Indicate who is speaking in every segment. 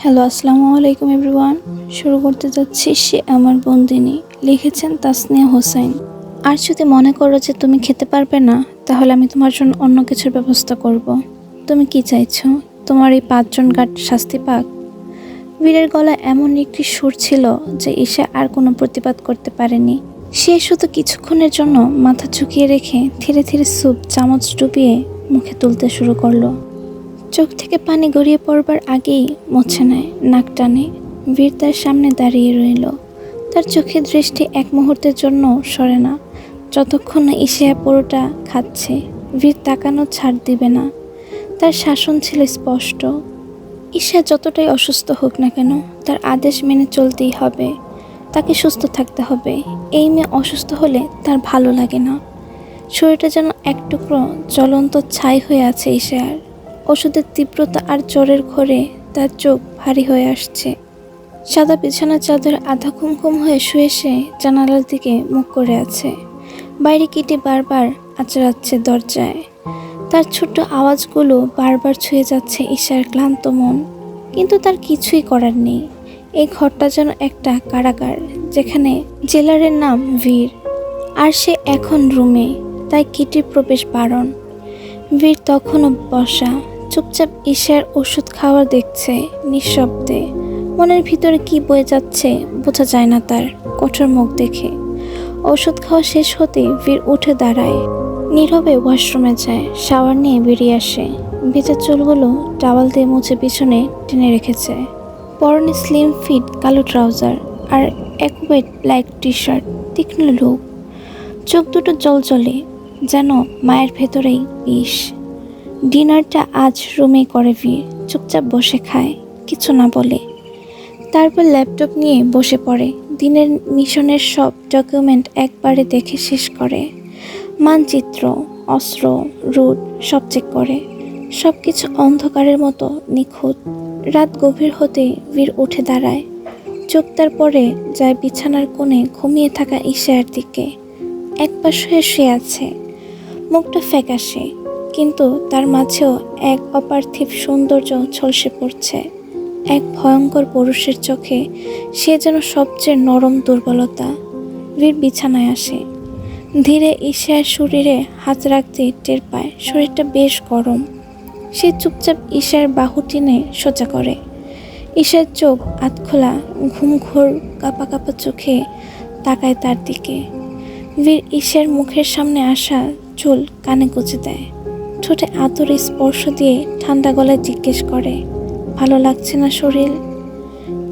Speaker 1: Hello, আসসালামু আলাইকুম everyone. শুরু করতে যাচ্ছি সে আমার বন্দিনী। লিখেছেন তাসনিয়া হোসাইন। আর যদি মনে করো যে তুমি খেতে পারবে না, তাহলে আমি তোমার জন্য অন্য কিছুর ব্যবস্থা করব। তুমি কি চাইছো? তোমার এই 5জন গার্ড শাস্তি পাক? বীরের গলায় এমন একটি সুর ছিল যে ঈশা আর কোনো প্রতিবাদ করতে পারেনি। সে শুধু কিছুক্ষণের জন্য মাথা ঝুঁকিয়ে রেখে ধীরে ধীরে স্যুপ চামচ ডুবিয়ে মুখে তুলতে শুরু করলো। চোখ থেকে পানি গড়িয়ে পড়বার আগেই মুছে নেয়, নাক টানে। বীর তার সামনে দাঁড়িয়ে রইল। তার চোখের দৃষ্টি এক মুহূর্তের জন্য সরে না, যতক্ষণ না ঈশা পুরোটা খাচ্ছে। বীর তাকানো ছাড় দিবে না। তার শাসন ছিল স্পষ্ট। ঈশা যতটাই অসুস্থ হোক না কেন, তার আদেশ মেনে চলতেই হবে। তাকে সুস্থ থাকতে হবে। এই মেয়ে অসুস্থ হলে তার ভালো লাগে না। শরীরটা যেন এক টুকরো জ্বলন্ত ছাই হয়ে আছে ঈশার। ওষুধের তীব্রতা আর জ্বরের ঘোরে তার চোখ ভারী হয়ে আসছে। সাদা বিছানার চাদর আধা ঘুম হয়ে শুয়ে সে জানালার দিকে মুখ করে আছে। বাইরে কিটি বারবার আঁচড়াচ্ছে দরজায়। তার ছোট্ট আওয়াজগুলো বারবার ছুঁয়ে যাচ্ছে ঈশার ক্লান্ত মন। কিন্তু তার কিছুই করার নেই। এই ঘরটা যেন একটা কারাগার, যেখানে জেলারের নাম বীর। আর সে এখন রুমে, তাই কিটির প্রবেশ বারণ। বীর তখনও বসা, চুপচাপ ঈশার ওষুধ খাওয়া দেখছে নিঃশব্দে। মনের ভিতরে কি বয়ে যাচ্ছে বোঝা যায় না তার কঠোর মুখ দেখে। ওষুধ খাওয়া শেষ হতে বীর উঠে দাঁড়ায়। নীরবে ওয়াশরুমে যায়, শাওয়ার নিয়ে বেরিয়ে আসে। ভেজা চুলগুলো টাওয়াল দিয়ে মুছে পিছনে টেনে রেখেছে। পরনে স্লিম ফিট কালো ট্রাউজার আর অ্যাকুয়েট ব্ল্যাক টি শার্ট। তীক্ষ্ণ লুক, চোখ দুটো জলজলে, যেন মায়ের ভেতরেই বিষ। ডিনারটা আজ রুমেই করে বীর। চুপচাপ বসে খায়, কিছু না বলে। তারপর ল্যাপটপ নিয়ে বসে পড়ে। দিনের মিশনের সব ডকুমেন্ট একবারে দেখে শেষ করে। মানচিত্র, অস্ত্র, রুট সব চেক করে। সব কিছু অন্ধকারের মতো নিখুঁত। রাত গভীর হতে বীর উঠে দাঁড়ায়। চোখ তার পরে যায় বিছানার কোণে ঘুমিয়ে থাকা ঈশার দিকে। এক পাশ হয়ে শুয়ে আছে, মুখটা ফ্যাকাশে, কিন্তু তার মাঝেও এক অপার্থিব সৌন্দর্য ঝলসে পড়ছে। এক ভয়ঙ্কর পুরুষের চোখে সে যেন সবচেয়ে নরম দুর্বলতা। বীর বিছানায় আসে। ধীরে ঈশার শরীরে হাত রাখতে টের পায় শরীরটা বেশ গরম। সে চুপচাপ ঈশার বাহু টেনে সোজা করে। ঈশার চোখ আধখোলা, ঘুমঘোর কাঁপা কাঁপা চোখে তাকায় তার দিকে। বীর ঈশার মুখের সামনে আসা চুল কানে গুঁজে দেয়। ঠোঁটে আদরে স্পর্শ দিয়ে ঠান্ডা গলায় জিজ্ঞেস করে, ভালো লাগছে না শরীর?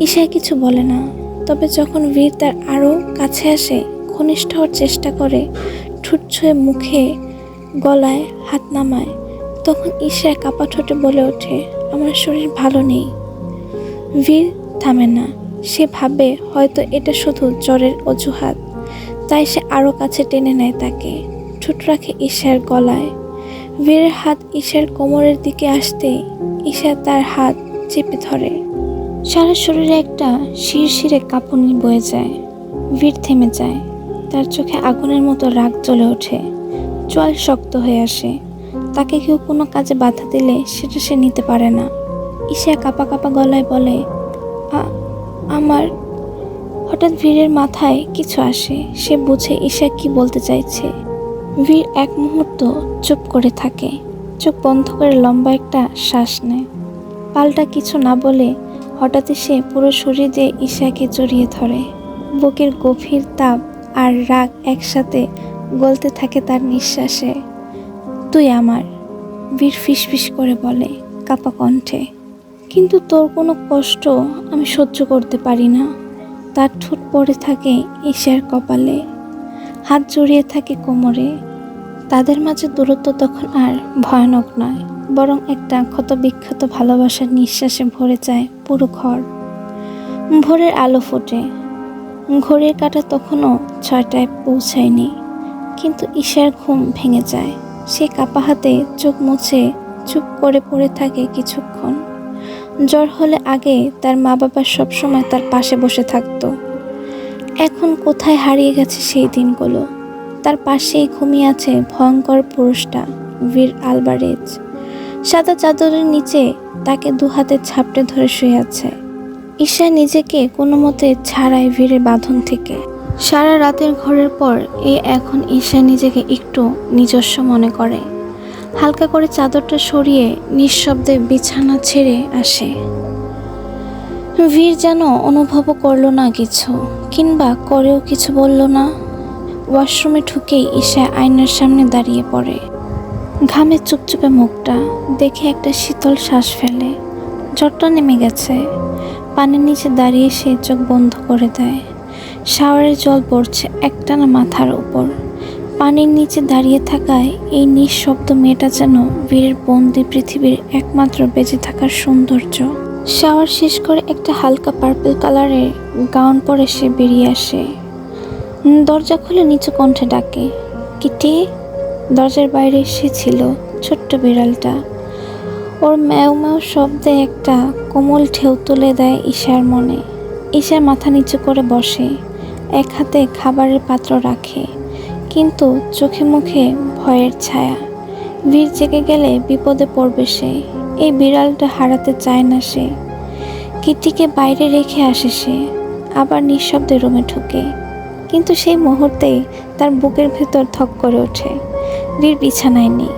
Speaker 1: ঈশা কিছু বলে না। তবে যখন বীর তার আরও কাছে আসে, ঘনিষ্ঠ হওয়ার চেষ্টা করে, ঠোঁট ছুঁয়ে মুখে গলায় হাত নামায়, তখন ঈশা কাঁপা ঠোঁটে বলে ওঠে, আমার শরীর ভালো নেই। বীর থামে না। সে ভাবে হয়তো এটা শুধু জ্বরের অজুহাত, তাই সে আরও কাছে টেনে নেয় তাকে। ঠোঁট রাখে ঈশার গলায়। বীরের হাত ঈশার কোমরের দিকে আসতে ঈশা তার হাত চেপে ধরে। সারা শরীরে একটা শিরশিরে কাঁপুনি বয়ে যায়। বীর থেমে যায়। তার চোখে আগুনের মতো রাগ জ্বলে ওঠে। চোয়াল শক্ত হয়ে আসে। তাকে কেউ কোনো কাজে বাধা দিলে সেটা সে নিতে পারে না। ঈশা কাঁপা কাঁপা গলায় বলে, আমার। হঠাৎ বীরের মাথায় কিছু আসে। সে বুঝে ঈশা কি বলতে চাইছে। বীর এক মুহূর্ত চুপ করে থাকে। চোখ বন্ধ করে লম্বা একটা শ্বাস নেয়। পাল্টা কিছু না বলে হঠাৎই সে পুরো শরীর দিয়ে ঈশাকে জড়িয়ে ধরে। বুকের গভীর তাপ আর রাগ একসাথে গলতে থাকে তার নিঃশ্বাসে। তুই আমার, বীর ফিসফিস করে বলে কাঁপা কণ্ঠে। কিন্তু তোর কোনো কষ্ট আমি সহ্য করতে পারি না। তার ঠোঁট পড়ে থাকে ঈশার কপালে, হাত জড়িয়ে থাকে কোমরে। তাদের মাঝে দূরত্ব তখন আর ভয়ানক নয়, বরং একটা ক্ষতবিক্ষত ভালোবাসার নিঃশ্বাসে ভরে যায় পুরো ঘর। ভোরের আলো ফোটে। ঘড়ির কাঁটা তখনও 6টায় পৌঁছায়নি। কিন্তু ঈশার ঘুম ভেঙে যায়। সে কাঁপা হাতে চোখ মুছে চুপ করে পড়ে থাকে কিছুক্ষণ। জ্বর হলে আগে তার মা বাবা সবসময় তার পাশে বসে থাকতো। এখন কোথায় হারিয়ে গেছে সেই দিনগুলো। তার পাশেই ঘুমিয়ে আছে ভয়ঙ্কর পুরুষটা, বীর আলভারেজ। সাদা চাদরের নিচে তাকে দু হাতে ঝাপটে ধরে শুয়ে আছে। ঈশা নিজেকে কোনো মতে ছাড়ায় ভিড়ের বাঁধন থেকে। সারা রাতের ঘোরের পর এখন ঈশা নিজেকে একটু নিজস্ব মনে করে। হালকা করে চাদরটা সরিয়ে নিঃশব্দে বিছানা ছেড়ে আসে। ভিড় যেন অনুভবও করলো না কিছু, কিংবা করেও কিছু বলল না। ওয়াশরুমে ঢুকেই ঈশা আয়নার সামনে দাঁড়িয়ে পড়ে। ঘামে চুপচুপে মুখটা দেখে একটা শীতল শ্বাস ফেলে। জ্বরটা নেমে গেছে। পানির নিচে দাঁড়িয়ে সে চোখ বন্ধ করে দেয়। শাওয়ারের জল পড়ছে একটানা মাথার উপর। পানির নিচে দাঁড়িয়ে থাকায় এই নিঃশব্দ মেয়েটা যেন বীরের বন্দি পৃথিবীর একমাত্র বেঁচে থাকার সৌন্দর্য। শাওয়ার শেষ করে একটা হালকা পার্পল কালারের গাউন পরে সে বেরিয়ে আসে। দরজা খুলে নিচু কণ্ঠে ডাকে, কিটি। দরজার বাইরে এসেছিল ছোট্ট বিড়ালটা। ওর ম্যাও ম্যাও শব্দে একটা কোমল ঢেউ তুলে দেয় ঈশার মনে। ঈশা মাথা নিচু করে বসে, এক হাতে খাবারের পাত্র রাখে, কিন্তু চোখে মুখে ভয়ের ছায়া। বীর জেগে গেলে বিপদে পড়বে সে। এই বিড়ালটা হারাতে চায় না সে। কিটিকে বাইরে রেখে আসে সে, আবার নিঃশব্দে রুমে ঢুকে। কিন্তু সেই মুহূর্তেই তার বুকের ভেতর ধক করে ওঠে। বীর বিছানায় নেই।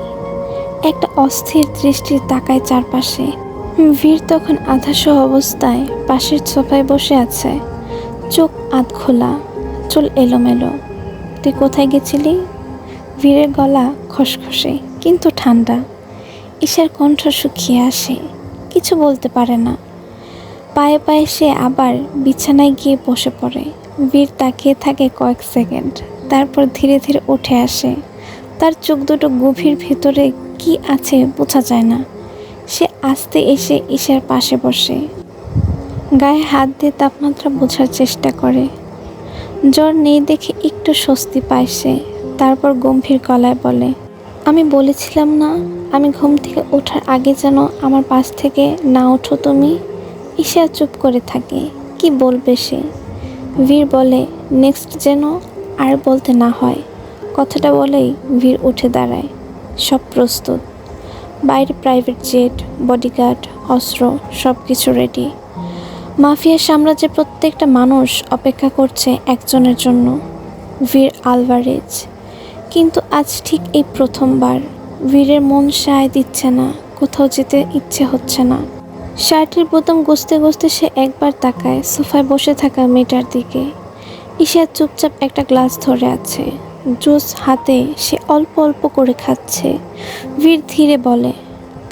Speaker 1: একটা অস্থির দৃষ্টির তাকায় চারপাশে। বীর তখন আধাশো অবস্থায় পাশের সোফায় বসে আছে, চোখ আধ খোলা, চুল এলোমেলো। তুই কোথায় গেছিলি? বীরের গলা খসখসে কিন্তু ঠান্ডা। ঈশার কণ্ঠ শুকিয়ে আসে, কিছু বলতে পারে না। পায়ে পায়ে সে আবার বিছানায় গিয়ে বসে পড়ে। বীর তাকিয়ে থাকে কয়েক সেকেন্ড, তারপর ধীরে ধীরে উঠে আসে। তার চোখ দুটো গভীর ভেতরে কি আছে বোঝা যায় না। সে আস্তে এসে ঈশার পাশে বসে, গায়ে হাত দিয়ে তাপমাত্রা বোঝার চেষ্টা করে। জ্বর নেই দেখে একটু স্বস্তি পায় সে। তারপর গম্ভীর গলায় বলে, আমি বলেছিলাম না আমি ঘুম থেকে ওঠার আগে যেন আমার পাশ থেকে না ওঠো তুমি। ঈশা চুপ করে থাকে, কি বলবে সে। বীর বলে, নেক্সট যেন আর বলতে না হয়। কথাটা বলেই বীর উঠে দাঁড়ায়। সব প্রস্তুত। বাইরে প্রাইভেট জেট, বডিগার্ড, অস্ত্র, সব কিছু রেডি। মাফিয়া সাম্রাজ্যের প্রত্যেকটা মানুষ অপেক্ষা করছে একজনের জন্য, বীর আলভারেজ। কিন্তু আজ ঠিক এই প্রথমবার বীরের মন সায় দিচ্ছে না, কোথাও যেতে ইচ্ছে হচ্ছে না। শার্টের বোতাম গুছতে গুছতে সে একবার তাকায় সোফায় বসে থাকা মেয়েটার দিকে। ঈশা চুপচাপ একটা গ্লাস ধরে আছে, জুস হাতে সে অল্প অল্প করে খাচ্ছে। বীর ধীরে বলে,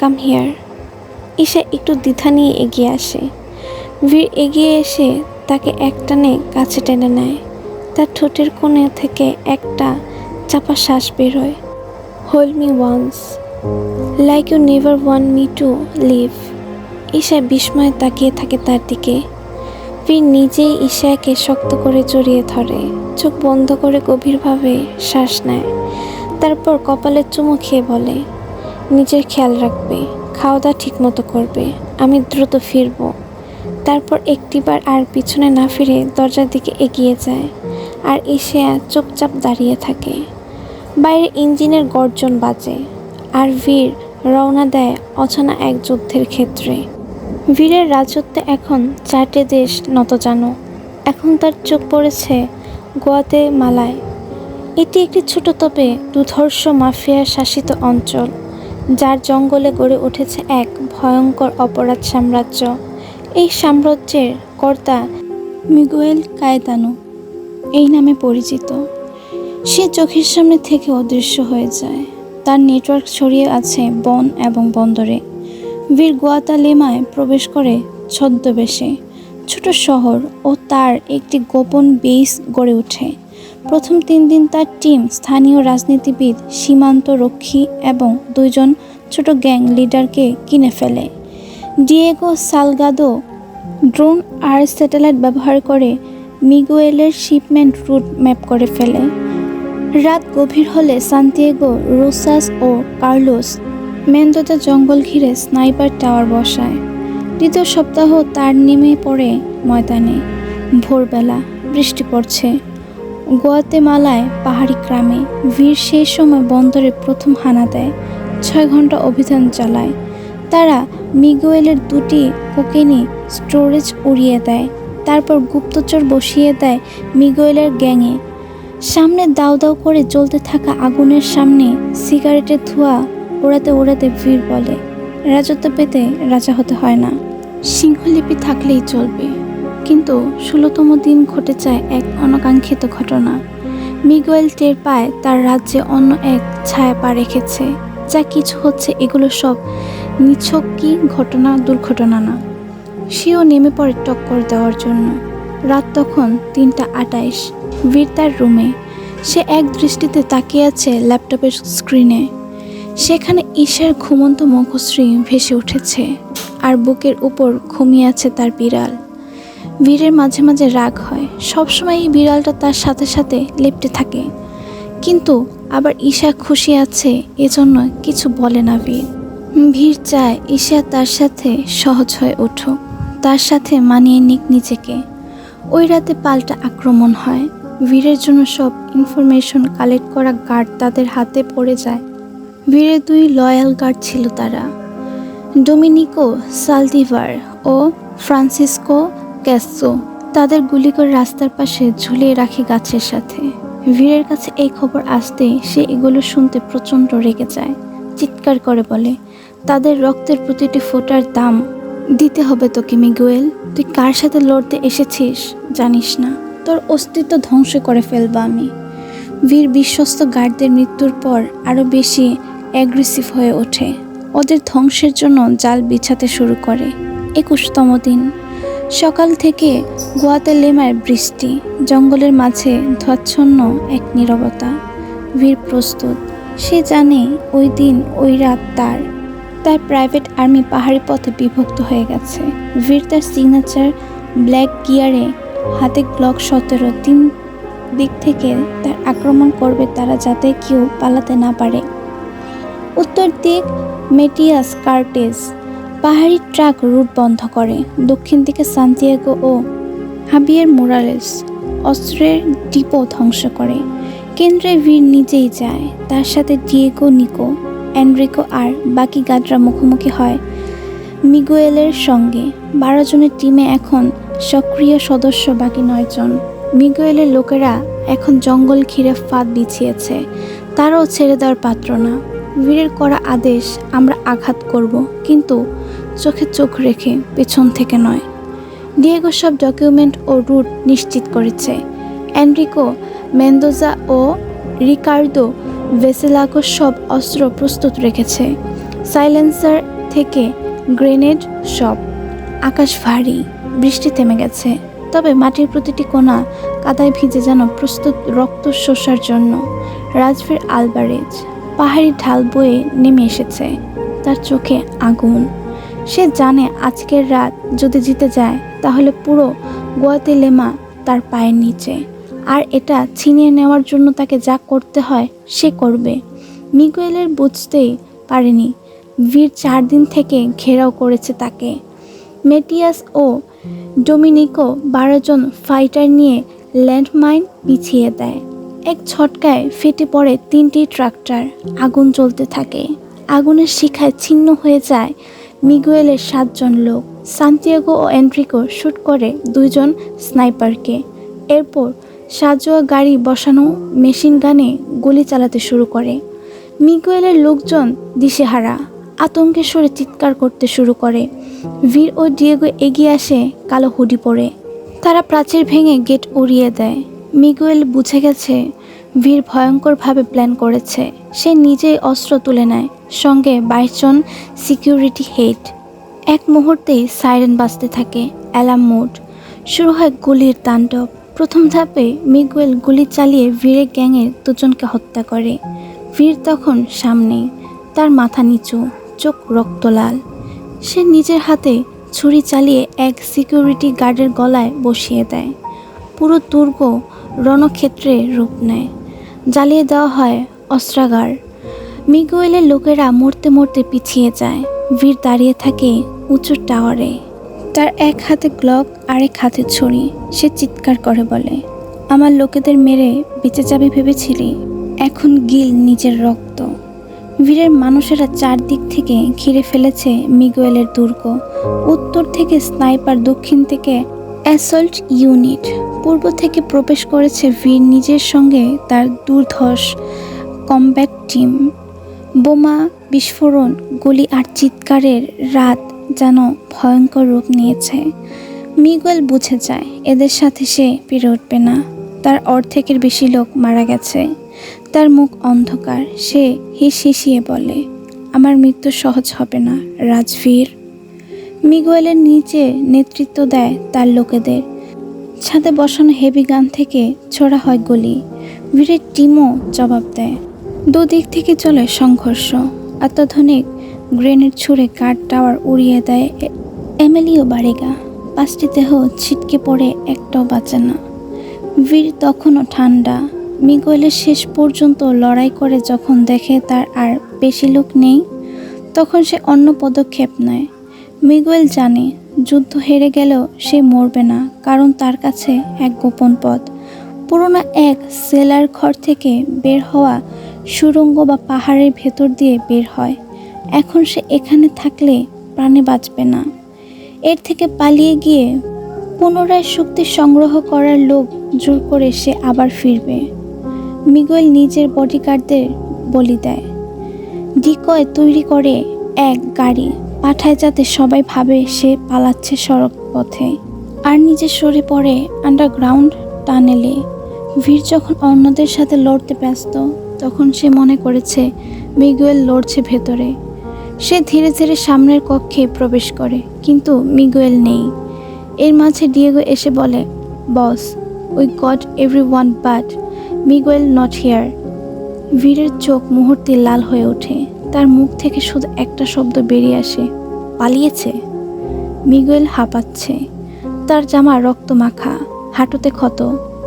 Speaker 1: কাম হিয়ার। ঈশা একটু দ্বিধা নিয়ে এগিয়ে আসে। বীর এগিয়ে এসে তাকে একটানে কাছে টেনে নেয়। তার ঠোঁটের কোণে থেকে একটা চাপা শ্বাস বেরোয়। Hold me once, like you never want me to leave. Isha বিস্ময়ে তাকিয়ে থাকে তার দিকে। বীর নিজেই ঈশাকে শক্ত করে জড়িয়ে ধরে, চোখ বন্ধ করে গভীরভাবে শ্বাস নেয়। তারপর কপালে চুমু খেয়ে বলে, নিজের খেয়াল রাখবে, খাওয়া দাওয়া ঠিক মতো করবে, আমি দ্রুত ফিরব। তারপর একটিবার আর পিছনে না ফিরে দরজার দিকে এগিয়ে যায়। আর ঈশা চুপচাপ দাঁড়িয়ে থাকে। বাইরে ইঞ্জিনের গর্জন বাজে, আর বীর রওনা দেয় অচেনা এক যুদ্ধের ক্ষেত্রে। বীরের রাজত্বে এখন 4টে দেশ নতজানু। এখন তার চোখ পড়েছে গুয়াতেমালায়। এটি একটি ছোট তবে দুর্ধর্ষ মাফিয়া শাসিত অঞ্চল, যার জঙ্গলে গড়ে উঠেছে এক ভয়ঙ্কর অপরাধ সাম্রাজ্য। এই সাম্রাজ্যের কর্তা মিগুয়েল কায়েতানো এই নামে পরিচিত। সে চোখের সামনে থেকে অদৃশ্য হয়ে যায়। তার নেটওয়ার্ক ছড়িয়ে আছে বন এবং বন্দরে। বীর গুয়াতালেমায় প্রবেশ করে ছদ্মবেশে। ছোট শহর ও তার একটি গোপন বেস গড়ে ওঠে। প্রথম 3 দিন তার টিম স্থানীয় রাজনীতিবিদ, সীমান্ত রক্ষী এবং 2জন ছোট গ্যাং লিডারকে কিনে ফেলে। ডিয়েগো সালগাদো ড্রোন আর স্যাটেলাইট ব্যবহার করে মিগুয়েলের শিপমেন্ট রুট ম্যাপ করে ফেলে। রাত গভীর হলে সান্তিয়াগো, রোসাস ও কার্লোস মেন্দোজা জঙ্গল ঘিরে স্নাইপার টাওয়ার বসায়। দ্বিতীয় সপ্তাহ তার নেমে পড়ে ময়দানে। ভোরবেলা বৃষ্টি পড়ছে। গুয়াতেমালায় পাহাড়ি গ্রামে বীর সেই সময় বন্দরে প্রথম হানা দেয়। 6 ঘন্টা অভিযান চালায়। তারা মিগুয়েলের 2টি কোকেনি স্টোরেজ উড়িয়ে দেয়। তারপর গুপ্তচর বসিয়ে দেয় মিগুয়েলের গ্যাংয়ে। সামনে দাউ দাউ করে জ্বলতে থাকা আগুনের সামনে সিগারেটের ধোঁয়া ওড়াতে ওড়াতে ভিড় বলে, রাজত্ব পেতে রাজা হতে হয় না, সিংহলিপি থাকলেই চলবে। কিন্তু 16তম দিন ঘটে যায় এক অনাকাঙ্ক্ষিত ঘটনা। মিগুয়েল টের পায় তার রাজ্যে অন্য এক ছায়া পা রেখেছে। যা কিছু হচ্ছে এগুলো সব নিছক কি ঘটনা, দুর্ঘটনা না। সেও নেমে পড়ে টক্কর দেওয়ার জন্য। রাত তখন 3:28। বীর তার রুমে। সে এক দৃষ্টিতে তাকিয়ে আছে ল্যাপটপের স্ক্রিনে। সেখানে ঈশার ঘুমন্ত মুখশ্রী ভেসে উঠেছে, আর বুকের উপর ঘুমিয়ে আছে তার বিড়াল। বীরের মাঝে মাঝে রাগ হয়, সবসময় এই বিড়ালটা তার সাথে সাথে লেপ্টে থাকে। কিন্তু আবার ঈশা খুশি আছে, এজন্য কিছু বলে না বীর চায় ঈশা তার সাথে সহজ হয়ে উঠুক, তার সাথে মানিয়ে নিক নিজেকে। ওই রাতে পাল্টা আক্রমণ হয়। বীরের জন্য সব ইনফরমেশন কালেক্ট করা গার্ড তাদের হাতে পড়ে যায়। বীরের 2 লয়াল গার্ড ছিল তারা, ডোমিনিকো সালদিভার ও ফ্রান্সিসকো ক্যাসো। তাদের গুলি করে রাস্তার পাশে ঝুলিয়ে রাখে গাছের সাথে। বীরের কাছে এই খবর আসতেই সে এগুলো শুনতে প্রচণ্ড রেগে যায়। চিৎকার করে বলে, তাদের রক্তের প্রতিটি ফোঁটার দাম দিতে হবে তোকে মিগুয়েল। তুই কার সাথে লড়তে এসেছিস জানিস না, তোর অস্তিত্ব ধ্বংস করে ফেলবো আমি। বীর বিশ্বস্ত গার্ডদের মৃত্যুর পর আরও বেশি অ্যাগ্রেসিভ হয়ে ওঠে। ওদের ধ্বংসের জন্য জাল বিছাতে শুরু করে। 21তম দিন সকাল থেকে গুয়াতেলেমার বৃষ্টি, জঙ্গলের মাঝে ধোঁয়াচ্ছন্ন এক নীরবতা। বীর প্রস্তুত। সে জানে ওই দিন ওই রাত তার প্রাইভেট আর্মি পাহাড়ি পথে বিভক্ত হয়ে গেছে। বীর তার সিগনেচার ব্ল্যাক গিয়ারে, হাতে গ্লক 17, 3 দিক থেকে তার আক্রমণ করবে তারা, যাতে কেউ পালাতে না পারে। উত্তর দিক মেটিয়াস কার্টেজ পাহাড়ি ট্রাক রুট বন্ধ করে। দক্ষিণ দিকে সান্তিয়াগো ও হাবিয়ের মোরালেস অস্ত্রের ডিপো ধ্বংস করে। কেন্দ্রে বীর নিজেই যায়, তার সাথে ডিয়েগো, নিকো, এনরিকো আর বাকি গার্ডরা মুখোমুখি হয় মিগুয়েলের সঙ্গে। 12 জনের টিমে এখন সক্রিয় সদস্য বাকি 9 জন। মিগুয়েলের লোকেরা এখন জঙ্গল ঘিরে ফাঁদ বিছিয়েছে, তারাও ছেড়ে দেওয়ার পাত্র না। বীরের করা আদেশ, আমরা আঘাত করব, কিন্তু চোখে চোখ রেখে, পেছন থেকে নয়। ডিয়েগো সব ডকুমেন্ট ও রুট নিশ্চিত করেছে। এনরিকো মেন্দোজা ও রিকার্দো ভেসেলাগো সব অস্ত্র প্রস্তুত রেখেছে, সাইলেন্সার থেকে গ্রেনেড সব। আকাশ ভারী, বৃষ্টি থেমে গেছে, তবে মাটির প্রতিটি কোণা কাদায় ভিজে যেন প্রস্তুত রক্ত শোষার জন্য। রাজবীর আলবারেজ পাহাড়ি ঢাল বয়ে নেমে এসেছে, তার চোখে আগুন। সে জানে আজকের রাত যদি জিতে যায় তাহলে পুরো গুয়াতেলেমা তার পায়ের নিচে, আর এটা ছিনিয়ে নেওয়ার জন্য তাকে যা করতে হয় সে করবে। মিগুয়েলের বুঝতেই পারেনি বীর 4 দিন থেকে ঘেরাও করেছে তাকে। মেটিয়াস ও ডোমিনিকো 12 জন ফাইটার নিয়ে ল্যান্ডমাইন বিছিয়ে দেয়। এক ঝটকায় ফেটে পড়ে 3টি ট্রাক্টর, আগুন জ্বলতে থাকে। আগুনের শিখায় ছিন্ন হয়ে যায় মিগুয়েলের 7 জন লোক। সান্তিয়াগো ও এনরিকো শ্যুট করে 2 জন স্নাইপারকে। এরপর সাজোয়া গাড়ি বসানো মেশিন গানে গুলি চালাতে শুরু করে। মিগুয়েলের লোকজন দিশেহারা, আতঙ্কে সরে চিৎকার করতে শুরু করে। বীর ও ডিয়েগো এগিয়ে আসে কালো হুডি পরে। তারা প্রাচীর ভেঙে গেট উড়িয়ে দেয়। মিগুয়েল বুঝে গেছে বীর ভয়ঙ্করভাবে প্ল্যান করেছে। সে নিজেই অস্ত্র তুলে নেয়, সঙ্গে 22 জন সিকিউরিটি হেড। এক মুহূর্তেই সাইরেন বাজতে থাকে, অ্যালার্ম মোড। শুরু হয় গুলির তাণ্ডব। প্রথম ধাপে মিগুয়েল গুলি চালিয়ে বীরের গ্যাংয়ের 2 জনকে হত্যা করে। বীর তখন সামনেই, তার মাথা নিচু, চোখ রক্তলাল। সে নিজের হাতে ছুরি চালিয়ে এক সিকিউরিটি গার্ডের গলায় বসিয়ে দেয়। পুরো দুর্গ রণক্ষেত্রে রূপ নেয়। জ্বালিয়ে দেওয়া হয় অস্ত্রাগার। মিগুয়েলের লোকেরা মরতে মরতে পিছিয়ে যায়। বীর দাঁড়িয়ে থাকে উঁচু টাওয়ারে, তার এক হাতে গ্লক, আরেক হাতে ছুরি। সে চিৎকার করে বলে, আমার লোকেদের মেরে বেঁচে যাবে ভেবেছিলি? এখন গিল নিজের রক্ত। ভিড়ের মানুষেরা চারদিক থেকে ঘিরে ফেলেছে মিগুয়েলের দুর্গ। উত্তর থেকে স্নাইপার, দক্ষিণ থেকে অ্যাসল্ট ইউনিট, পূর্ব থেকে প্রবেশ করেছে ভিড় নিজের সঙ্গে তার দুর্ধর্ষ কমব্যাট টিম। বোমা, বিস্ফোরণ, গুলি আর চিৎকারের রাত যেন ভয়ঙ্কর রূপ নিয়েছে। মিগুয়েল বুঝে যায় এদের সাথে সে পেরে উঠবে না। তার অর্ধেকের বেশি লোক মারা গেছে। তার মুখ অন্ধকার। সে হিসিয়ে বলে, আমার মৃত্যু সহজ হবে না রাজবীর। মিগুয়েলের নিচে নেতৃত্ব দেয় তার লোকেদের। ছাদে বসানো হেভি গান থেকে ছোড়া হয় গুলি। ভিড়ের টিমও জবাব দেয়। দুদিক থেকে চলে সংঘর্ষ। অত্যাধুনিক গ্রেনেড ছুড়ে গার্ড টাওয়ার উড়িয়ে দেয় এমিলিও বারেগা। 5টি দেহ ছিটকে পড়ে, একটাও বাঁচে না। ভিড় তখনও ঠান্ডা। মিগুয়েলের শেষ পর্যন্ত লড়াই করে যখন দেখে তার আর বেশি লোক নেই, তখন সে অন্য পদক্ষেপ নেয়। মিগুয়েল জানে যুদ্ধ হেরে গেলেও সে মরবে না, কারণ তার কাছে এক গোপন পথ। পুরোনো এক সেলার ঘর থেকে বের হওয়া, সুড়ঙ্গ বা পাহাড়ের ভেতর দিয়ে বের হয়। এখন সে এখানে থাকলে প্রাণে বাঁচবে না। এর থেকে পালিয়ে গিয়ে পুনরায় শক্তি সংগ্রহ করার লোক জোর করে সে আবার ফিরবে। মিগুয়েল নিজের বডিগার্ডদের বলি দেয়, ডিকয় তৈরি করে এক গাড়ি পাঠায় যাতে সবাই ভাবে সে পালাচ্ছে সড়ক পথে, আর নিজে সরে পড়ে আন্ডারগ্রাউন্ড টানেলে। ভিড় যখন অন্যদের সাথে লড়তে ব্যস্ত, তখন সে মনে করেছে মিগুয়েল লড়ছে ভেতরে। সে ধীরে ধীরে সামনের কক্ষে প্রবেশ করে, কিন্তু মিগুয়েল নেই। এর মাঝে ডিয়েগো এসে বলে, boss, we got everyone but Miguel not here. ভিড়ের চোখ মুহূর্তে লাল হয়ে ওঠে। তার মুখ থেকে শুধু একটা শব্দ বেরিয়ে আসে, পালিয়েছে। মিগুয়েল হাঁপাচ্ছে। তার জামা রক্ত মাখা, হাঁটুতে ক্ষত,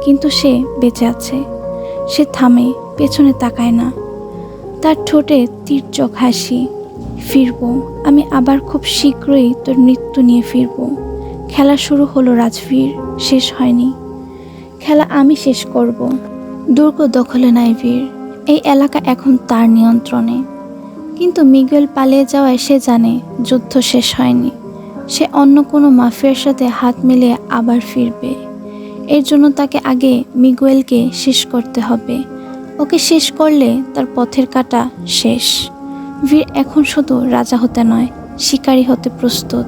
Speaker 1: কিন্তু সে বেঁচে আছে। সে থামে, পেছনে তাকায় না। তার ঠোঁটে তীর্যক হাসি। ফিরবো, আমি আবার খুব শীঘ্রই তোর মৃত্যু নিয়ে ফিরবো। খেলা শুরু হলো রাজবীর, শেষ হয়নি। খেলা আমি শেষ করব। দুর্গ দখলে নাই ভিড়। এই এলাকা এখন তার নিয়ন্ত্রণে। কিন্তু মিগুয়েল পালিয়ে যাওয়ায় সে জানে যুদ্ধ শেষ হয়নি। সে অন্য কোনো মাফিয়ার সাথে হাত মিলিয়ে আবার ফিরবে। এর জন্য তাকে আগে মিগুয়েলকে শেষ করতে হবে। ওকে শেষ করলে তার পথের কাঁটা শেষ। ভিড় এখন শুধু রাজা হতে নয়, শিকারী হতে প্রস্তুত।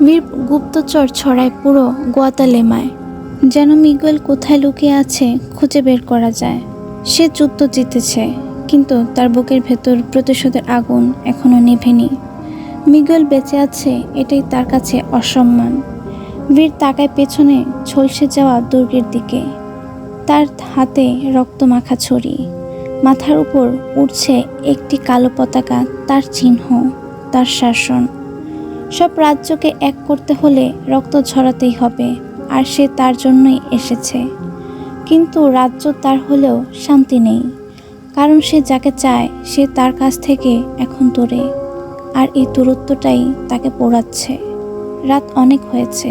Speaker 1: ভিড় গুপ্তচর ছড়ায় পুরো গুয়াতালেমায়, যেন মিগুয়েল কোথায় লুকিয়ে আছে খুঁজে বের করা যায়। সে যুদ্ধ জিতেছে, কিন্তু তার বুকের ভেতর প্রতিশোধের আগুন এখনো নিভেনি। মিগুয়েল বেঁচে আছে, এটাই তার কাছে অসম্মান। ভিড় তাকায় পেছনে ঝলসে যাওয়া দুর্গের দিকে। তার হাতে রক্তমাখা ছড়ি। মাথার উপর উঠছে একটি কালো পতাকা, তার চিহ্ন, তার শাসন। সব রাজ্যকে এক করতে হলে রক্ত ঝরাতেই হবে, আর সে তার জন্যই এসেছে। কিন্তু রাজ্য তার হলেও শান্তি নেই, কারণ সে যাকে চায় সে তার কাছ থেকে এখন দূরে, আর এই দূরত্বটাই তাকে পোড়াচ্ছে। রাত অনেক হয়েছে,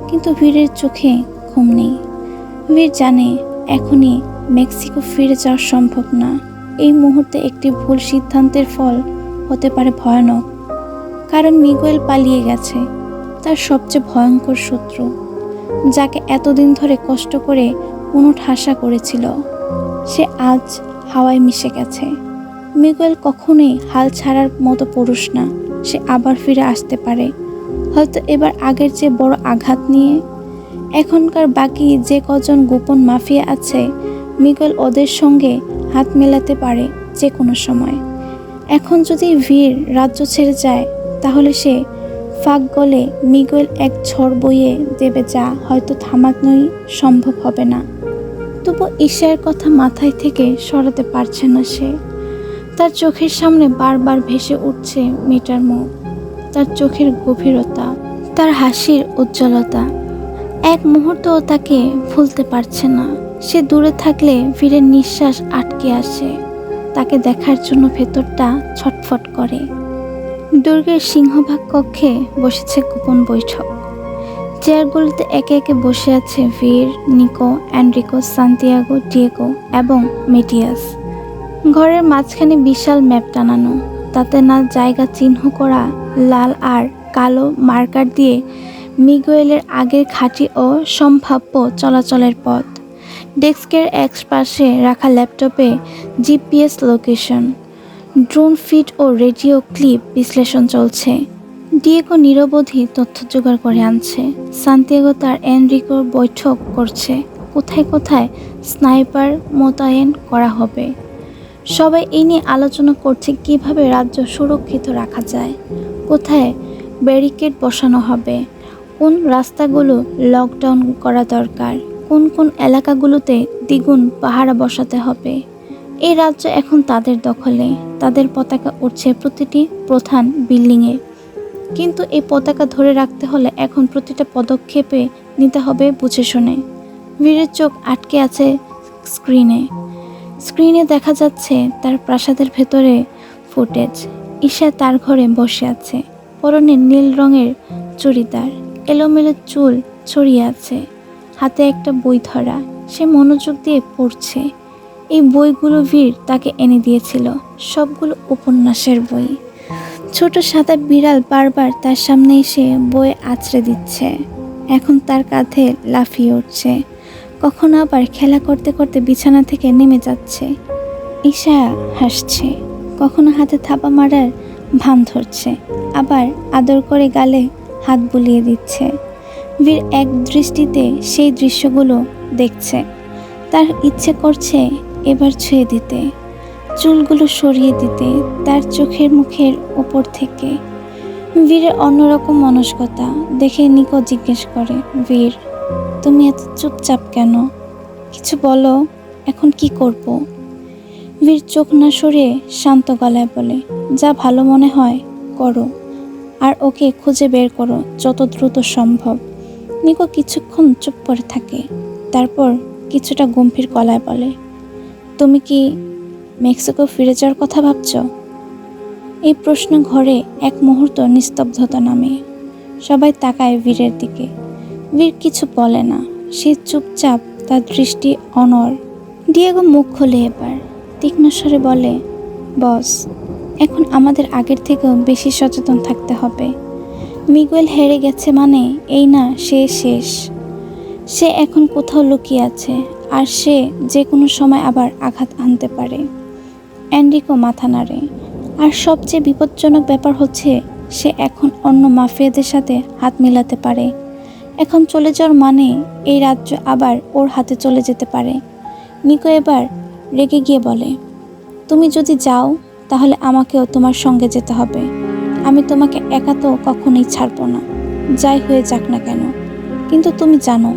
Speaker 1: কিন্তু ভিড়ের চোখে ঘুম নেই। ভিড় জানে এখনই মেক্সিকো ফিরে যাওয়া সম্ভব না। এই মুহূর্তে একটি ভুল সিদ্ধান্তের ফল হতে পারে ভয়ানক, কারণ মিগুয়েল পালিয়ে গেছে। তার সবচেয়ে ভয়ঙ্কর শত্রু, যাকে এতদিন ধরে কষ্ট করে পুনঃঠাসা করেছিল, সে আজ হাওয়ায় মিশে গেছে। মিগুয়েল কখনোই হাল ছাড়ার মতো পুরুষ না। সে আবার ফিরে আসতে পারে, হয়তো এবার আগের চেয়ে বড় আঘাত নিয়ে। এখনকার বাকি যে কজন গোপন মাফিয়া আছে, মিগুয়েল ওদের সঙ্গে হাত মেলাতে পারে যে কোনো সময়। এখন যদি ভিড় রাজ্য ছেড়ে যায়, তাহলে সে ফাঁক গলে মিগুয়েল এক ঝড় বইয়ে দেবে, যা হয়তো থামানোই সম্ভব হবে না। তবু ঈশার কথা মাথায় থেকে সরাতে পারছে না সে। তার চোখের সামনে বারবার ভেসে উঠছে মেয়েটার মুখ, তার চোখের গভীরতা, তার হাসির উজ্জ্বলতা। এক মুহূর্তও তাকে ভুলতে পারছে না। সে দূরে থাকলে ভিড়ের নিঃশ্বাস আটকে আসে। তাকে দেখার জন্য ভেতরটা ছটফট করে। দুর্গের সিংহভাগ কক্ষে বসেছে গোপন বৈঠক। চেয়ারগুলিতে একে একে বসে আছে ভির, নিকো, এনরিকো, সান্তিয়াগো, ডিয়েগো এবং মেটিয়াস। ঘরের মাঝখানে বিশাল ম্যাপ টানানো, তাতে না জায়গা চিহ্ন করা লাল আর কালো মার্কার দিয়ে মিগুয়েলের আগের ঘাঁটি ও সম্ভাব্য চলাচলের পথ। ডেস্কের এক পাশে রাখা ল্যাপটপে জিপিএস লোকেশন, ড্রোন ফিড ও রেডিও ক্লিপ বিশ্লেষণ চলছে। ডিয়েগো নিরবধি তথ্য জোগাড় করে আনছে। সান্তিয়াগো তার এনরিকোর বৈঠক করছে কোথায় কোথায় স্নাইপার মোতায়েন করা হবে। সবাই এই নিয়ে আলোচনা করছে কিভাবে রাজ্য সুরক্ষিত রাখা যায়, কোথায় ব্যারিকেড বসানো হবে, কোন রাস্তাগুলো লকডাউন করা দরকার, কোন কোন এলাকাগুলোতে দ্বিগুণ পাহারা বসাতে হবে। এই রাজ্য এখন তাদের দখলে, তাদের পতাকা উঠছে প্রতিটি প্রধান বিল্ডিংয়ে। কিন্তু এই পতাকা ধরে রাখতে হলে এখন প্রতিটা পদক্ষেপে নিতে হবে বুঝে শুনে। বীরের চোখ আটকে আছে স্ক্রিনে দেখা যাচ্ছে তার প্রাসাদের ভেতরে ফুটেজ। ঈশা তার ঘরে বসে আছে, পরনে নীল রঙের চুড়িদার, এলোমেলো চুল ছড়িয়ে আছে, হাতে একটা বই ধরা। সে মনোযোগ দিয়ে পড়ছে। এই বইগুলো বীর তাকে এনে দিয়েছিল, সবগুলো উপন্যাসের বই। ছোট সাদা বিড়াল বারবার তার সামনে এসে বই আছড়ে দিচ্ছে। এখন তার কাঁধে লাফিয়ে উঠছে, কখনো আবার খেলা করতে করতে বিছানা থেকে নেমে যাচ্ছে। ঈশা হাসছে, কখনো হাতে থাপা মারার ভান ধরছে, আবার আদর করে গালে হাত বুলিয়ে দিচ্ছে। বীর এক দৃষ্টিতে সেই দৃশ্যগুলো দেখছে। তার ইচ্ছে করছে এবার ছুঁয়ে দিতে, চুলগুলো সরিয়ে দিতে তার চোখের মুখের ওপর থেকে। বীরের অন্যরকম মনস্কতা দেখে নিকো জিজ্ঞেস করে, বীর তুমি এত চুপচাপ কেন? কিছু বলো, এখন কি করব? বীর চোখ না সরিয়ে শান্ত গলায় বলে, যা ভালো মনে হয় করো, আর ওকে খুঁজে বের করো যত দ্রুত সম্ভব। নিকো কিছুক্ষণ চুপ করে থাকে, তারপর কিছুটা গম্ভীর গলায় বলে, তুমি কি মেক্সিকো ফিরে যাওয়ার কথা ভাবছ? এই প্রশ্ন ঘরে এক মুহূর্ত নিস্তব্ধতা নামে। সবাই তাকায় বীরের দিকে। বীর কিছু বলে না, সে চুপচাপ, তার দৃষ্টি অনড়। ডিয়েগো মুখ খোলে এবার, তীক্ষ্ণ স্বরে বলে, বস এখন আমাদের আগের থেকেও বেশি সচেতন থাকতে হবে। মিগুয়েল হেরে গেছে মানে এই না সে শেষ। সে এখন কোথাও লুকিয়ে আছে, আর সে যে কোনো সময় আবার আঘাত আনতে পারে। এনরিকো মাথা নাড়ে। আর সবচেয়ে বিপজ্জনক ব্যাপার হচ্ছে সে এখন অন্য মাফিয়াদের সাথে হাত মেলাতে পারে। এখন চলে যাওয়ার মানে এই রাজ্য আবার ওর হাতে চলে যেতে পারে। নিকো এবার রেগে গিয়ে বলে, তুমি যদি যাও তাহলে আমাকেও তোমার সঙ্গে যেতে হবে। আমি তোমাকে একা তো কখনোই ছাড়বো না, যাই হয়ে যাক না কেন। কিন্তু তুমি জানো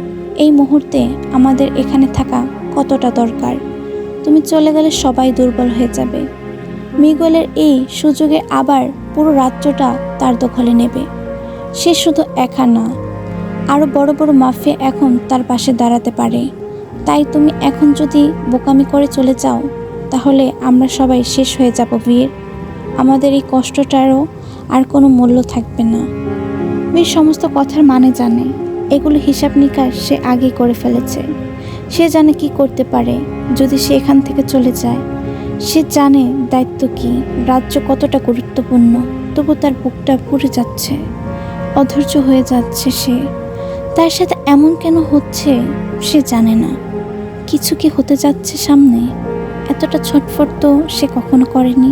Speaker 1: এই মুহূর্তে আমাদের এখানে থাকা কতটা দরকার। তুমি চলে গেলে সবাই দুর্বল হয়ে যাবে। মিগুয়েলের এই সুযোগে আবার পুরো রাজ্যটা তার দখলে নেবে। সে শুধু একা না, আরও বড় বড় মাফিয়া এখন তার পাশে দাঁড়াতে পারে। তাই তুমি এখন যদি বোকামি করে চলে যাও তাহলে আমরা সবাই শেষ হয়ে যাব বীর। আমাদের এই কষ্টটারও আর কোনো মূল্য থাকবে না। বীর সমস্ত কথার মানে জানে, এগুলো হিসাব নিকাশ সে আগেই করে ফেলেছে। সে জানে কি করতে পারে যদি সে এখান থেকে চলে যায়। সে জানে দায়িত্ব কি, রাজ্য কতটা গুরুত্বপূর্ণ। তবু তার বুকটা পুড়ে যাচ্ছে, অধৈর্য হয়ে যাচ্ছে সে। তার সাথে এমন কেন হচ্ছে সে জানে না। কিছু কি হতে যাচ্ছে সামনে? এতটা ছটফট তো সে কখনো করেনি।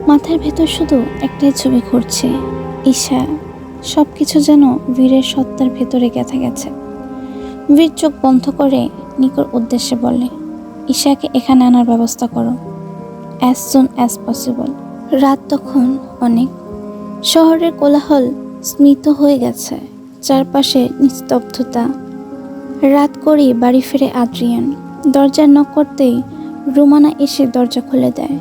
Speaker 1: মাথার ভেতর শুধু একটাই ছবি ঘুরছে, ঈশা। সব কিছু যেন বীরের সত্তার ভেতরে গেঁথে গেছে। বীর চোখ বন্ধ করে নিকোর উদ্দেশ্যে বলে, ঈশাকে এখানে আনার ব্যবস্থা করো, অ্যাজ সুন অ্যাজ পসিবল। রাত তখন অনেক। শহরের কোলাহল স্মিত হয়ে গেছে, চারপাশে নিস্তব্ধতা। রাত করেই বাড়ি ফিরে আদ্রিয়ান। দরজা নক করতেই রুমানা এসে দরজা খুলে দেয়।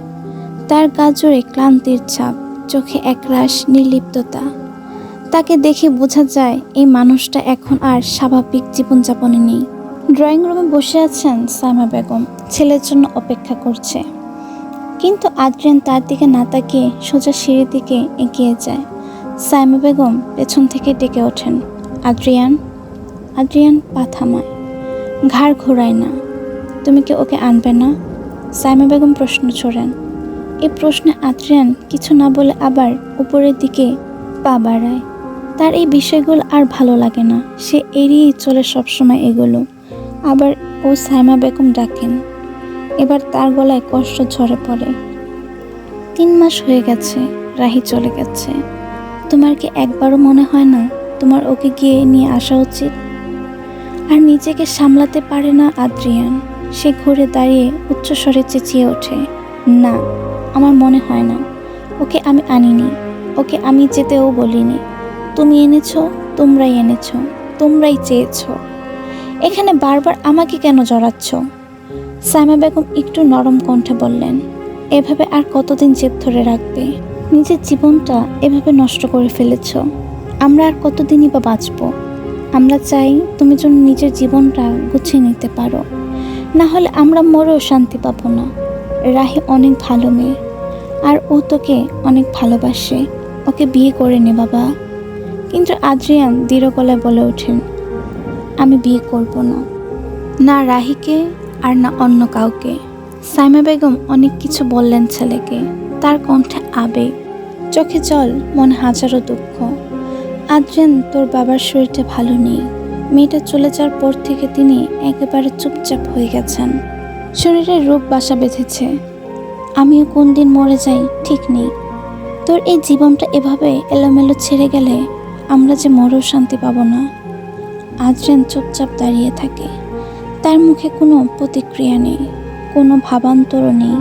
Speaker 1: তার গা জোরে ক্লান্তির ছাপ, চোখে একরাশ নির্লিপ্ততা। তাকে দেখে বোঝা যায় এই মানুষটা এখন আর স্বাভাবিক জীবনযাপনে নেই। ড্রয়িং রুমে বসে আছেন সাইমা বেগম, ছেলের জন্য অপেক্ষা করছে। কিন্তু আদ্রিয়ান তার দিকে না তাকিয়ে সোজা সিঁড়ির দিকে এগিয়ে যায়। সাইমা বেগম পেছন থেকে ডেকে ওঠেন, আদ্রিয়ান। আদ্রিয়ান পা থামায়, ঘাড় ঘোরায় না। তুমি কি ওকে আনবে না? সাইমা বেগম প্রশ্ন ছোড়েন। এই প্রশ্নে আদ্রিয়ান কিছু না বলে আবার উপরের দিকে পা বাড়ায়। তার এই বিষয়গুলো আর ভালো লাগে না, সে এড়িয়েই চলে সবসময় এগুলো। আবার ও সাইমা বেগম ডাকেন। এবার তার গলায় কষ্ট ঝরে পড়ে। 3 মাস হয়ে গেছে, রাহি চলে গেছে। তোমার কি একবারও মনে হয় না তোমার ওকে গিয়ে নিয়ে আসা উচিত? আর নিজেকে সামলাতে পারে না আদ্রিয়ান। সে ঘুরে দাঁড়িয়ে উচ্চস্বরে চেঁচিয়ে ওঠে, না, আমার মনে হয় না। ওকে আমি আনিনি, ওকে আমি যেতেও বলিনি। তুমি এনেছো, তোমরাই এনেছো, তোমরাই চেয়েছো। এখানে বারবার আমাকে কেন জড়াচ্ছ? সাইমা বেগম একটু নরম কণ্ঠে বললেন, এভাবে আর কতদিন জেদ ধরে রাখবে? নিজের জীবনটা এভাবে নষ্ট করে ফেলেছ। আমরা আর কতদিনই বা বাঁচব? আমরা চাই তুমি যেন নিজের জীবনটা গুছিয়ে নিতে পারো, না হলে আমরা মরেও শান্তি পাবো না। রাহি অনেক ভালো মেয়ে, আর ও তোকে অনেক ভালোবাসে। ওকে বিয়ে করে নে বাবা। কিন্তু আদ্রিয়ান দৃঢ় গলায় বলে ওঠেন, আমি বিয়ে করব না, না রাহিকে আর না অন্য কাউকে। সাইমা বেগম অনেক কিছু বললেন ছেলেকে, তার কণ্ঠে আবেগ, চোখে জল, মনে হাজারো দুঃখ। আদ্রিয়ান, তোর বাবার শরীরটা ভালো নেই। মেয়েটা চলে যাওয়ার পর থেকে তিনি একেবারে চুপচাপ হয়ে গেছেন। শরীরের রোগ বাসা বেঁধেছে। আমিও কোন দিন মরে যাই ঠিক নেই। তোর এই জীবনটা এভাবে এলোমেলো ছেড়ে গেলে আমরা যে মরেও শান্তি পাবো না। আদ্রিয়ান চুপচাপ দাঁড়িয়ে থাকে। তার মুখে কোনো প্রতিক্রিয়া নেই, কোনো ভাবান্তরও নেই।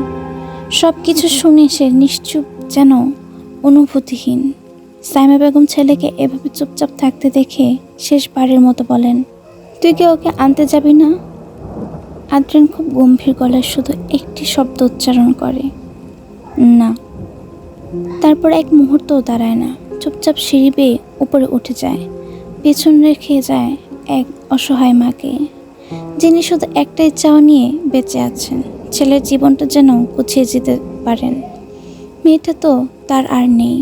Speaker 1: সব কিছু শুনে সে নিশ্চুপ, যেন অনুভূতিহীন। সাইমা বেগম ছেলেকে এভাবে চুপচাপ থাকতে দেখে শেষবারের মতো বলেন, তুই কি ওকে আনতে যাবি না? আদ্রিয়ান খুব গম্ভীর গলায় শুধু একটি শব্দ উচ্চারণ করে, না। তারপর এক মুহূর্তও দাঁড়ায় না, চুপচাপ সিঁড়ি বেয়ে উপরে উঠে যায়। পেছন রেখে যায় এক অসহায় মাকে, যিনি শুধু একটাই চাওয়া নিয়ে বেঁচে আছেন, ছেলের জীবনটা যেন গুছিয়ে যেতে পারেন। মেয়েটা তো তার আর নেই,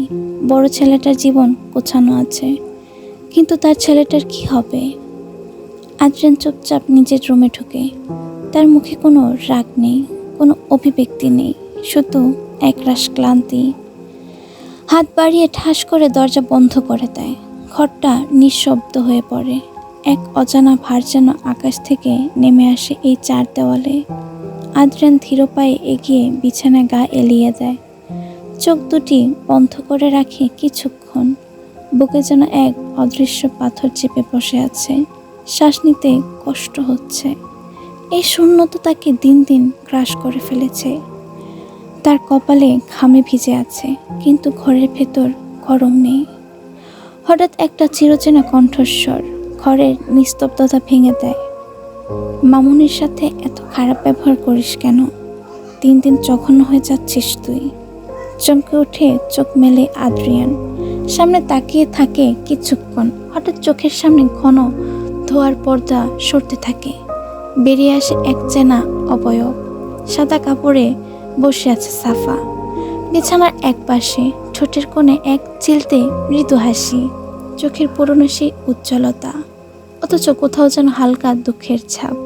Speaker 1: বড় ছেলেটার জীবন গোছানো আছে, কিন্তু তার ছেলেটার কি হবে? আদ্রিয়ান চুপচাপ নিজের রুমে ঢুকে। তার মুখে কোনো রাগ নেই, কোনো অভিব্যক্তি নেই, শুধু একরাশ ক্লান্তি। হাত বাড়িয়ে ঠাস করে দরজা বন্ধ করে দেয়। ঘরটা নিঃশব্দ হয়ে পড়ে। এক অজানা ভার যেন আকাশ থেকে নেমে আসে এই 4 দেওয়ালে। আদ্রিয়ান ধীর পায়ে এগিয়ে বিছানায় গা এলিয়ে দেয়। চোখ দুটি বন্ধ করে রাখে কিছুক্ষণ। বুকে যেন এক অদৃশ্য পাথর চেপে বসে আছে। শ্বাস নিতে কষ্ট হচ্ছে। এই শূন্যতা তাকে দিন দিন গ্রাস করে ফেলেছে। তার কপালে ঘামে ভিজে আছে, কিন্তু ঘরের ভেতর গরম নেই। হঠাৎ একটা চিরচেনা কণ্ঠস্বর ঘরের নিস্তব্ধতা ভেঙে দেয়, মামুনির সাথে এত খারাপ ব্যবহার করিস কেন? দিন দিন জঘন্য হয়ে যাচ্ছিস তুই। চমকে উঠে চোখ মেলে আদ্রিয়ান। সামনে তাকিয়ে থাকে কিছুক্ষণ। হঠাৎ চোখের সামনে ঘন ধোয়ার পর্দা সরতে থাকে। বেরিয়ে আসে এক চেনা অবয়ব। সাদা কাপড়ে বসে আছে সাফা। বিছানার এক পাশে ঠোঁটের কোণে এক চিলতে মৃদু হাসি, চোখের পুরনো সেই উজ্জ্বলতা, অথচ কোথাও যেন হালকা দুঃখের ছাপ।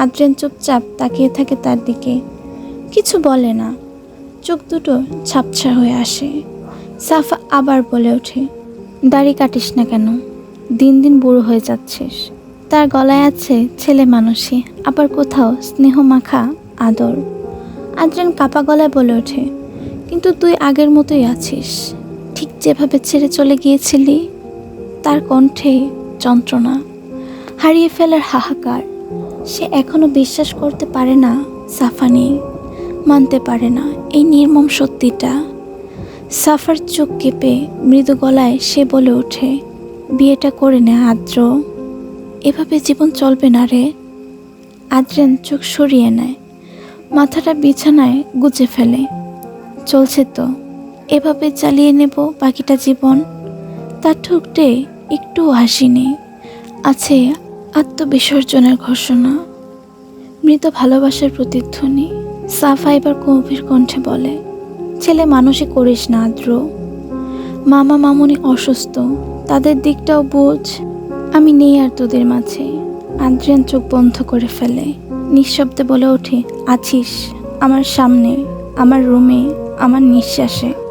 Speaker 1: আদ্রিয়ান চুপচাপ তাকিয়ে থাকে তার দিকে, কিছু বলে না। চোখ দুটো ঝাপসা হয়ে আসে। সাফা আবার বলে ওঠে, দাড়ি কাটিস না কেন? দিন দিন বুড়ো হয়ে যাচ্ছিস। তার গলায় আছে ছেলে মানুষই, আবার কোথাও স্নেহ মাখা আদর। আদ্রিয়ান কাপা গলায় বলে ওঠে, কিন্তু তুই আগের মতোই আছিস, ঠিক যেভাবে ছেড়ে চলে গিয়েছিলি। তার কণ্ঠে যন্ত্রণা, হারিয়ে ফেলার হাহাকার। সে এখনো বিশ্বাস করতে পারে না সাফা নেই, মানতে পারে না এই নির্মম সত্যিটা। সাফার চোখ কেঁপে মৃদু গলায় সে বলে ওঠে, বিয়েটা করে নে আদ্র, এভাবে জীবন চলবে না রে। আদ্রিয়ান চোখ সরিয়ে নেয়, মাথাটা বিছানায় গুজে ফেলে। চলছে তো, এভাবে চালিয়ে নেব বাকিটা জীবন। তার ঠোঁটে একটু হাসি নেই, আছে আত্মবিসর্জনের ঘোষণা, মৃত ভালোবাসার প্রতিধ্বনি। সাফা এবার গভীর কণ্ঠে বলে, ছেলে মানুষই করিস না আদ্র। মামা মামুনি অসুস্থ, তাদের দিকটাও বোঝ। আমি নেই আর তোদের মাঝে। আদ্রিয়ান চোখ বন্ধ করে ফেলে, নিঃশব্দে বলে ওঠে, আছিস, আমার সামনে, আমার রুমে, আমার নিঃশ্বাসে।